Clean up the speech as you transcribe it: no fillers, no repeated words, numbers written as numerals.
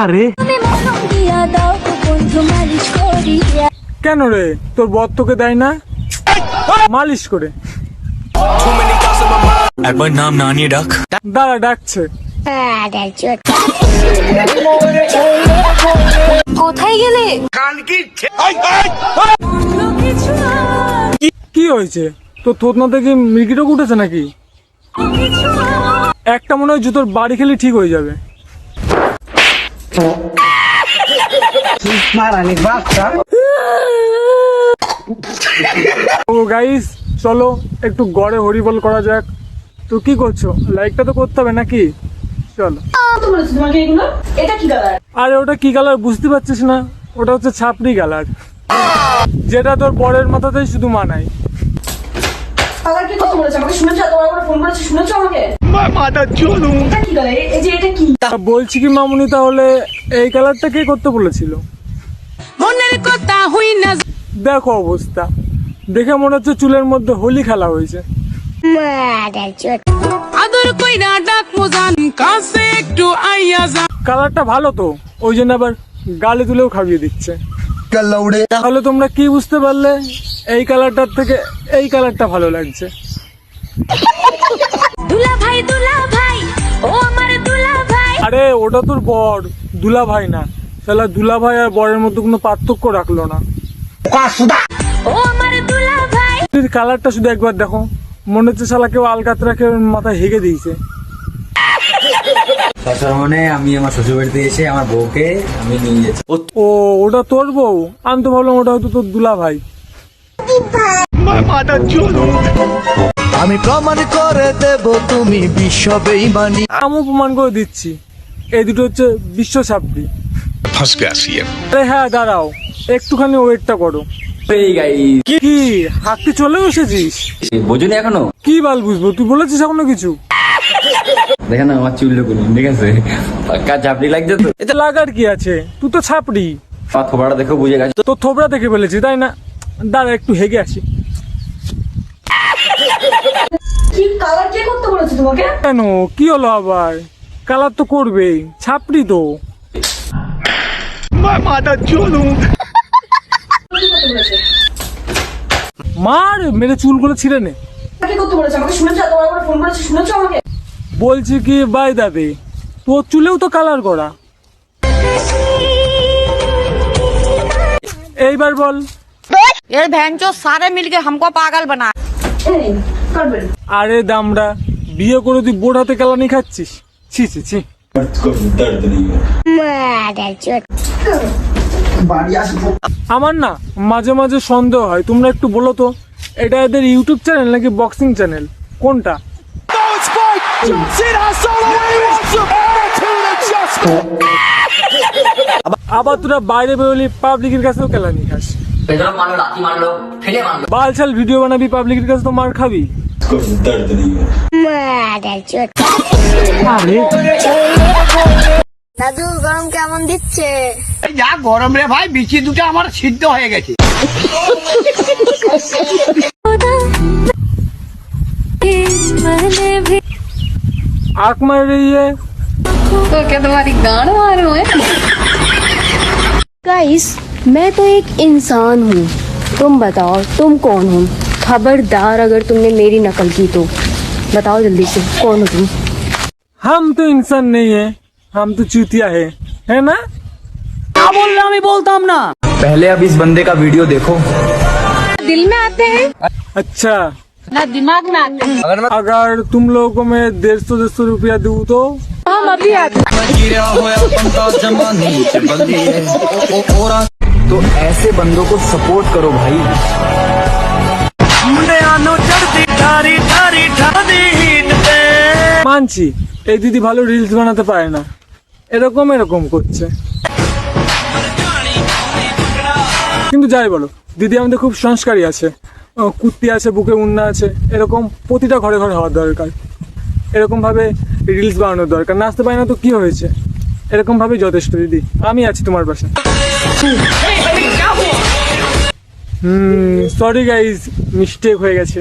আরে কেন রে, তোর বর তোকে দেয় না মালিশ করে? একবার নাম না নিয়ে ডাক। দাঁড়া, ডাকছে। কোথায় গেলে? কি হয়েছে তোর? থোতনা থেকে মির্গিটক উঠেছে নাকি? একটা মনে হয় জুতোর বাড়ি খেলে ঠিক হয়ে যাবে। ও গাইস, চলো একটু গড়ে হরিবল করা যাক। তো কি করছো? লাইকটা তো করতে হবে নাকি? চলো। আরে ওটা কি কালার বুঝতে পারছিস না? ওটা হচ্ছে ছাপড়ি কালার, যেটা তোর বরের মাথাতেই শুধু মানায়। বলছি কি মামুনি, তাহলে এই কালারটা কে করতে বলেছিল? দেখো অবস্থা দেখে মনে হচ্ছে চুলের মধ্যে হোলি খেলা হয়েছে। কালারটা ভালো তো, ওই জন্য আবার গালে তুলেও খাইয়ে দিচ্ছে। তাহলে তোমরা কি বুঝতে পারলে? এই কালারটার থেকে এই কালারটা ভালো লাগছে। আরে ওটা তোর বর, দুলা ভাই না। শালা দুলা ভাই আর বরের মধ্যে কোনো পার্থক্য রাখলো না। কালারটা শুধু একবার দেখো, মনে হচ্ছে শালা কেউ আলকাতরা কেউ মাথায় হেগে দিয়েছে। মানে আমি আমার শ্বশুর বাড়িতে এসে আমার বউকে আমি নিয়ে যাচ্ছি। ও ওটা তোর বউ? আমি তো ভাবলাম ওটা হয়তো তোর দুলা ভাই। আমি প্রমাণ করে দেব তুমি বিশ্ব বেঈমানি। আমি প্রমাণ করে দিচ্ছি, এই দুটো হচ্ছে বিশ্ব ছাপড়ি। আরে হ্যাঁ, দাঁড়াও একটুখানি ওয়েটটা করো। কি হাঁটতে চলে এসেছিস? বোঝুনি এখনো? কি বাল বুঝবো, তুই বলেছিস এখনো কিছু? দেখে না আমার চুল লুকুনি, ঠিক আছে? পাক্কা ঝাপড়ি লাগছে তো। এতে লাগার কি আছে? তুই তো ছাপড়ি। আমার থোবড়াটা দেখে বুঝে গেছে। তো থোবড়া দেখে ফেলেছি তাই না? দাঁড়া একটু হেগে আসি। কেন কি হলো আবার? কালার তো করবেই, ছাপড়ি তো। মার মেরে চুলগুলো ছিঁড়ে নে। বলছি কি বাই দাবে, তোর চুলেও তো কালার করা। এইবার বল। ये भैंचो सारे मिलके हमको पागल बना। আরে দামড়া, বিয়ে করে তুই বোর্ড হাতে কেলানি খাচ্ছিস? ছি ছি ছি। আমার না মাঝে মাঝে সন্দেহ হয়, তোমরা একটু বলো তো এটা এদের ইউটিউব চ্যানেল নাকি বক্সিং চ্যানেল, কোনটা? আবার তোরা বাইরে বেরোলি পাবলিকের কাছেও কেলানি খাস। বালছাল ভিডিও বানাবি, পাবলিকের কাছে তো মার খাবি। দাদু গরম কেমন দিচ্ছে? যা গরম রে ভাই, বিচি দুটো আমার সিদ্ধ হয়ে গেছে। आँख मार रही है तो क्या तुम्हारी गांड मारू है? गाइस, मैं तो एक इंसान हूँ, तुम बताओ तुम कौन हो? खबरदार अगर तुमने मेरी नकल की तो बताओ जल्दी से, कौन हो तुम? हम तो इंसान नहीं है, हम तो चूतिया है ना? क्या बोल रहा मैं बोलता ना। पहले अब इस बंदे का वीडियो देखो। दिल में आते हैं अच्छा, ना दिमाग में आते हैं। अगर तुम लोगों को मैं 150 रुपया दूँ तो? हम अभी आते हैं। तो ऐसे बंदों को सपोर्ट करो भाई। মানছি এই দিদি ভালো রিলস বানাতে পারে না, এরকম এরকম করছে, কিন্তু যাই বলো দিদি আমাদের খুব সংস্কারী আছে, কুর্তি আছে, বুকে উন্না আছে, এরকম প্রতিটা ঘরে ঘরে হওয়ার দরকার। এরকম ভাবে রিলস বানানোর দরকার। নাচতে পারি না তো কি হয়েছে, এরকম ভাবে যথেষ্ট। দিদি আমি আছি তোমার পাশে। সরি গাইজ, মিস্টেক হয়ে গেছে।